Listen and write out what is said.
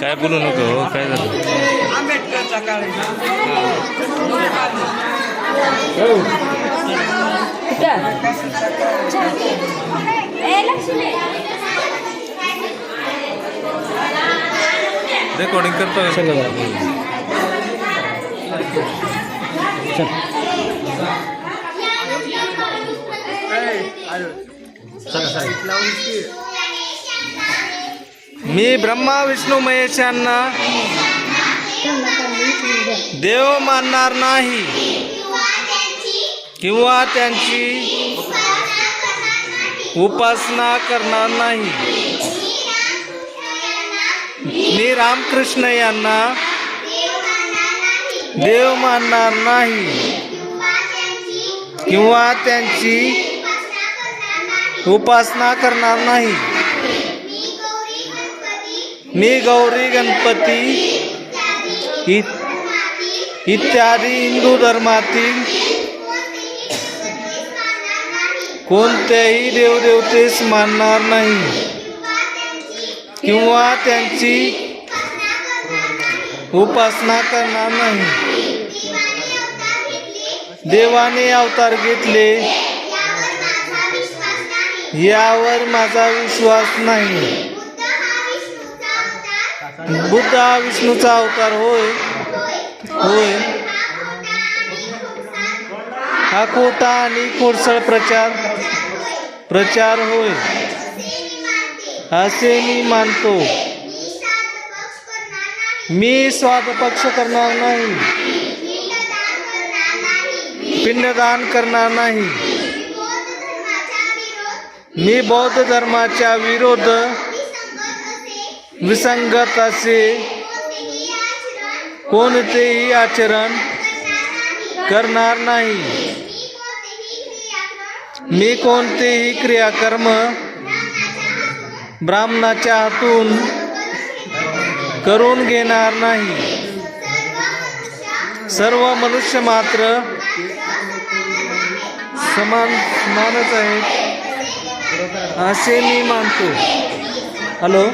काय बोलू नको, काय झालं? आंबेडकरचा काळ रेकॉर्डिंग करतो मी ब्रह्मा विष्णू महेश यांना देव मानणार नाही किंवा त्यांची उपासना करणार नाही. मी रामकृष्ण यांना देव मानणार नाही किंवा त्यांची उपासना करणार नाही. मी गौरी गणपती इत्यादी हिंदू धर्मातील कोणतेही देवदेवतेस मानणार नाही किंवा त्यांची उपासना करणार नाही. देवाने अवतार घेतले यावर माझा विश्वास नाही. बुद्ध हा विष्णूचा अवतार होय होय हा खोटा आणि खोडसळ प्रचार होय असे मी मानतो. मी स्वार्थपक्ष करणार नाही, पिंडदान करणार नाही. मी बौद्ध धर्माच्या विरोध विसंगत असे कोणतेही आचरण करणार नाही. मी कोणतेही क्रियाकर्म ब्राह्मणाच्या हातून करून घेणार नाही. सर्व मनुष्य मात्र समानच आहेत असे मी मानतो. हॅलो.